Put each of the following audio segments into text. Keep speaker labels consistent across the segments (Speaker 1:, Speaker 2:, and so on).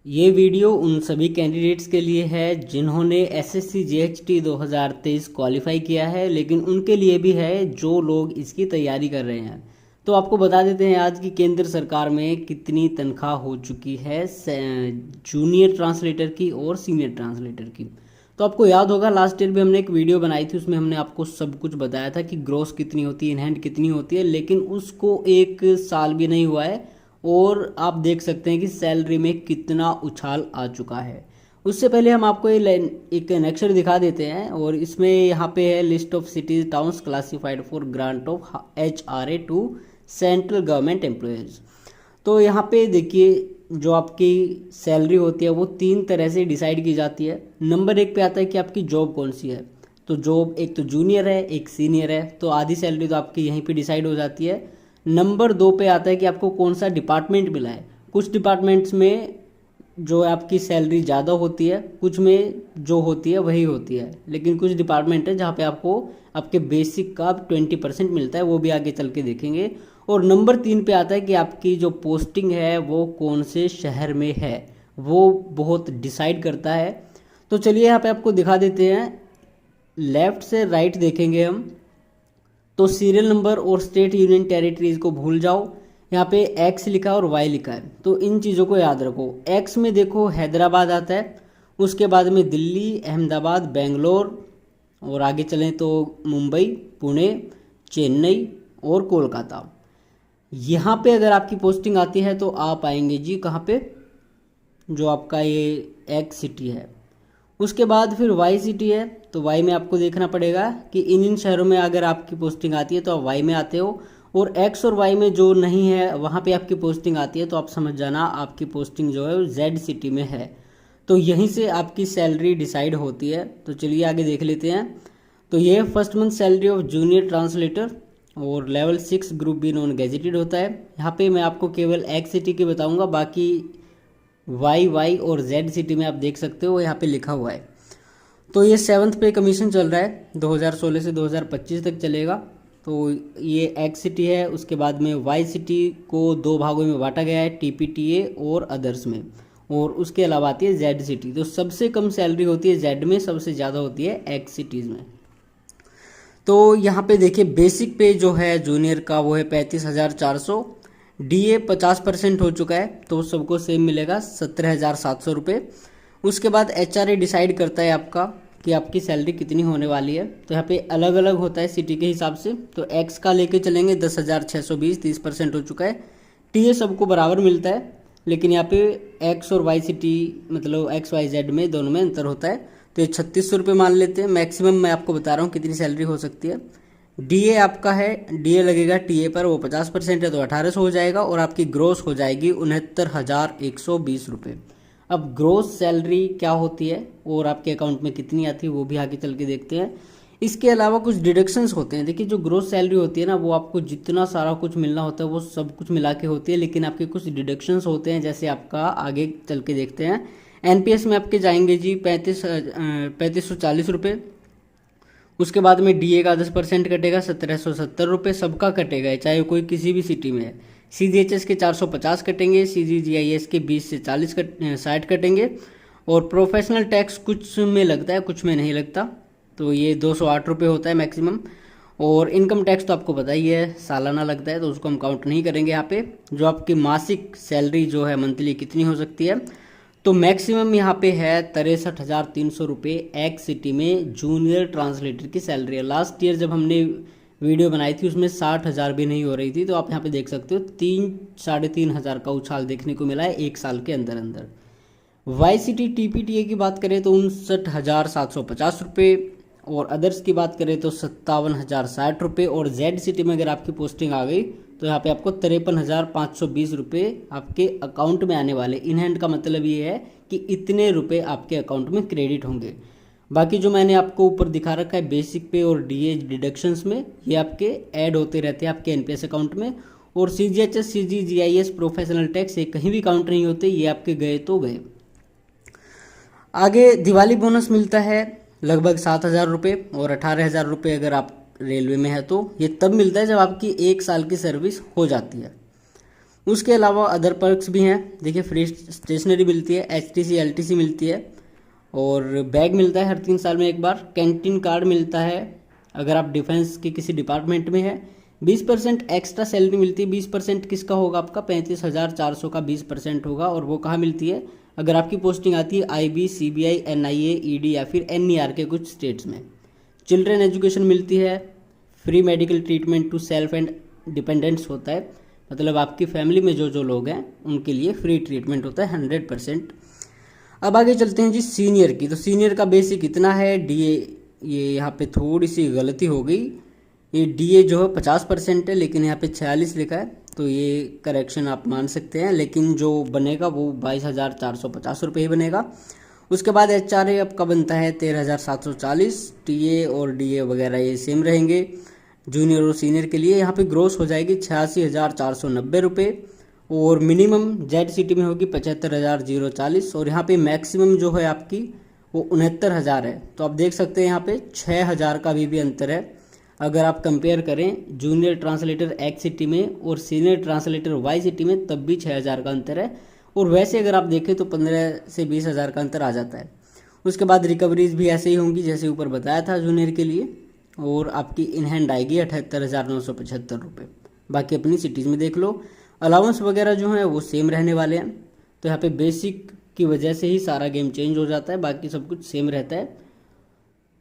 Speaker 1: ये वीडियो उन सभी कैंडिडेट्स के लिए है जिन्होंने एसएससी जीएचटी 2023 क्वालिफाई किया है, लेकिन उनके लिए भी है जो लोग इसकी तैयारी कर रहे हैं। तो आपको बता देते हैं आज की केंद्र सरकार में कितनी तनख्वाह हो चुकी है जूनियर ट्रांसलेटर की और सीनियर ट्रांसलेटर की। तो आपको याद होगा लास्ट ईयर भी हमने एक वीडियो बनाई थी, उसमें हमने आपको सब कुछ बताया था कि ग्रोस कितनी होती है, इन हैंड कितनी होती है, लेकिन उसको एक साल भी नहीं हुआ है और आप देख सकते हैं कि सैलरी में कितना उछाल आ चुका है। उससे पहले हम आपको एक नेक्चर दिखा देते हैं और इसमें यहाँ पे है list of cities towns classified for grant of HRA to central government employees. तो यहाँ पे देखिए जो आपकी सैलरी होती है वो 3 तरह से डिसाइड की जाती है। नंबर 1 पे आता है कि आपकी जॉब कौन सी है। तो जॉब एक तो जूनियर है, एक सीनियर है, तो आधी सैलरी तो आपकी यहीं पे डिसाइड हो जाती है। नंबर 2 पे आता है कि आपको कौन सा डिपार्टमेंट मिला है। कुछ डिपार्टमेंट्स में जो आपकी सैलरी ज़्यादा होती है, कुछ में जो होती है वही होती है, लेकिन कुछ डिपार्टमेंट है जहाँ पे आपको आपके बेसिक का 20% मिलता है, वो भी आगे चल के देखेंगे। और नंबर 3 पे आता है कि आपकी जो पोस्टिंग है वो कौन से शहर में है, वो बहुत डिसाइड करता है। तो चलिए यहाँ पे आपको दिखा देते हैं। लेफ्ट से राइट देखेंगे हम तो सीरियल नंबर और स्टेट यूनियन टेरिटरीज को भूल जाओ। यहाँ पे एक्स लिखा है और वाई लिखा है, तो इन चीज़ों को याद रखो। एक्स में देखो हैदराबाद आता है, उसके बाद में दिल्ली, अहमदाबाद, बेंगलोर, और आगे चलें तो मुंबई, पुणे, चेन्नई और कोलकाता। यहाँ पे अगर आपकी पोस्टिंग आती है तो आप आएंगे जी कहाँ पे, जो आपका ये एक्स सिटी है। उसके बाद फिर वाई सिटी है, तो वाई में आपको देखना पड़ेगा कि इन शहरों में अगर आपकी पोस्टिंग आती है तो आप वाई में आते हो, और एक्स और वाई में जो नहीं है वहाँ पे आपकी पोस्टिंग आती है तो आप समझ जाना आपकी पोस्टिंग जो है वो जेड सिटी में है। तो यहीं से आपकी सैलरी डिसाइड होती है। तो चलिए आगे देख लेते हैं। तो ये first month salary of junior translator और level 6 group B non gazetted होता है। यहाँ पे मैं आपको केवल एक्स सिटी की बताऊँगा, बाकी वाई और जेड सिटी में आप देख सकते हो यहाँ पे लिखा हुआ है। तो ये 7th पे कमीशन चल रहा है, 2016 से 2025 तक चलेगा। तो ये एक्स सिटी है। उसके बाद में वाई सिटी को 2 भागों में बांटा गया है, TPTA और अदर्स में, और उसके अलावा आती है जेड सिटी। तो सबसे कम सैलरी होती है जेड में, सबसे ज़्यादा होती है एक्स सिटीज़ में। तो यहाँ पे देखिए बेसिक पे जो है जूनियर का वो है 35,400। DA 50% हो चुका है तो सबको सेम मिलेगा 17,700 रुपये। उसके बाद HRA डिसाइड करता है आपका कि आपकी सैलरी कितनी होने वाली है। तो यहाँ पे अलग अलग होता है सिटी के हिसाब से। तो एक्स का लेके चलेंगे 10,620, 30% हो चुका है। TA सबको बराबर मिलता है, लेकिन यहाँ पे एक्स और वाई सिटी मतलब XYZ में दोनों में अंतर होता है। तो ये 3600 रुपये मान लेते हैं मैक्सिमम। मैं आपको बता रहा हूँ कितनी सैलरी हो सकती है। DA आपका है, DA लगेगा TA पर, वो 50% है तो 1800 हो जाएगा, और आपकी ग्रोस हो जाएगी 69,120 रुपये। अब ग्रोस सैलरी क्या होती है और आपके अकाउंट में कितनी आती है वो भी आगे चल के देखते हैं। इसके अलावा कुछ डिडक्शंस होते हैं। देखिए जो ग्रोस सैलरी होती है ना, वो आपको जितना सारा कुछ मिलना होता है वो सब कुछ मिला के होती है, लेकिन आपके कुछ डिडक्शंस होते हैं, जैसे आपका आगे चल के देखते हैं। NPS में आपके जाएंगे जी 3540 रुपये। उसके बाद में DA का 10% कटेगा 1770 रुपये, सबका कटेगा चाहे कोई किसी भी सिटी में है। CGHS के 450 कटेंगे, CGGIS के 20 से 60 कटेंगे, और प्रोफेशनल टैक्स कुछ में लगता है कुछ में नहीं लगता, तो ये 208 रुपये होता है मैक्सिमम। और इनकम टैक्स तो आपको पता ही है सालाना लगता है, तो उसको हम काउंट नहीं करेंगे यहाँ पे। जो आपकी मासिक सैलरी जो है मंथली कितनी हो सकती है, तो मैक्सिमम यहाँ पे है 63,300 रुपये एक्स सिटी में जूनियर ट्रांसलेटर की सैलरी है। लास्ट ईयर जब हमने वीडियो बनाई थी उसमें 60,000 भी नहीं हो रही थी, तो आप यहाँ पे देख सकते हो 3-3,500 का उछाल देखने को मिला है एक साल के अंदर अंदर। वाई सिटी TPTA की बात करें तो 59,750 रुपये, और अदर्स की बात करें तो 57,060 रुपये, और जेड सिटी में अगर आपकी पोस्टिंग आ गई तो यहाँ पे आपको 53,520 रुपये आपके अकाउंट में आने वाले। इन हैंड का मतलब ये है कि इतने रुपए आपके अकाउंट में क्रेडिट होंगे। बाकी जो मैंने आपको ऊपर दिखा रखा है बेसिक पे और DA डिडक्शंस में, ये आपके ऐड होते रहते हैं आपके NPS अकाउंट में। और CGHS CGGIS प्रोफेशनल टैक्स ये कहीं भी काउंट नहीं होते, ये आपके गए तो गए। आगे दिवाली बोनस मिलता है लगभग 7,000 रुपये, और 18,000 रुपये अगर आप रेलवे में है तो ये तब मिलता है जब आपकी 1 साल की सर्विस हो जाती है। उसके अलावा अदर पर्क्स भी हैं। देखिए फ्री स्टेशनरी मिलती है, HTC LTC मिलती है, और बैग मिलता है हर 3 साल में एक बार। कैंटीन कार्ड मिलता है अगर आप डिफेंस के किसी डिपार्टमेंट में है। 20% एक्स्ट्रा सैलरी मिलती है। 20% किसका होगा? आपका 35,400 का 20% होगा। और वो कहाँ मिलती है? अगर आपकी पोस्टिंग आती है IB, CBI, NIA, ED या फिर NER के कुछ स्टेट्स में। चिल्ड्रन एजुकेशन मिलती है। Free medical treatment to self and dependents होता है, मतलब आपकी फैमिली में जो जो लोग हैं उनके लिए फ्री ट्रीटमेंट होता है 100%। अब आगे चलते हैं जी सीनियर की। तो सीनियर का बेसिक इतना है। DA, ये यहाँ पे थोड़ी सी गलती हो गई, ये DA जो है 50% है, लेकिन यहाँ पे 46 लिखा है, तो ये करेक्शन आप मान सकते हैं। लेकिन जो बनेगा वो 22,450 रुपये ही बनेगा। उसके बाद HRA आपका बनता है 13,740। TA और DA वगैरह ये सेम रहेंगे जूनियर और सीनियर के लिए। यहाँ पे ग्रोस हो जाएगी 86,490 रुपये, और मिनिमम ZCT में होगी 75,040। और यहाँ पे मैक्सिमम जो है आपकी वो 69,000 है। तो आप देख सकते हैं यहाँ पे 6,000 का भी अंतर है। अगर आप कंपेयर करें जूनियर ट्रांसलेटर XCT में और सीनियर ट्रांसलेटर YCT में, तब भी 6,000 का अंतर है। और वैसे अगर आप देखें तो 15 से 20,000 का अंतर आ जाता है। उसके बाद रिकवरीज भी ऐसे ही होंगी जैसे ऊपर बताया था जूनियर के लिए। और आपकी इन हैंड आएगी 78,975 रुपये। बाकी अपनी सिटीज़ में देख लो। अलाउंस वगैरह जो हैं वो सेम रहने वाले हैं। तो यहाँ पे बेसिक की वजह से ही सारा गेम चेंज हो जाता है, बाकी सब कुछ सेम रहता है।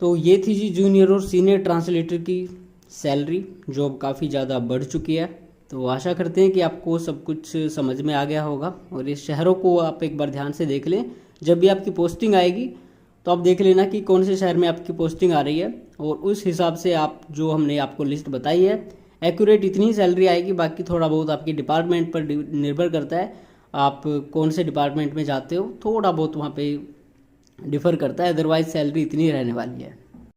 Speaker 1: तो ये थी जी जूनियर और सीनियर ट्रांसलेटर की सैलरी, जो अब काफ़ी ज़्यादा बढ़ चुकी है। तो आशा करते हैं कि आपको सब कुछ समझ में आ गया होगा। और इस शहरों को आप एक बार ध्यान से देख लें। जब भी आपकी पोस्टिंग आएगी तो आप देख लेना कि कौन से शहर में आपकी पोस्टिंग आ रही है, और उस हिसाब से आप जो हमने आपको लिस्ट बताई है एक्यूरेट इतनी ही सैलरी आएगी। बाकी थोड़ा बहुत आपकी डिपार्टमेंट पर निर्भर करता है, आप कौन से डिपार्टमेंट में जाते हो, थोड़ा बहुत वहाँ पे डिफ़र करता है। अदरवाइज सैलरी इतनी रहने वाली है।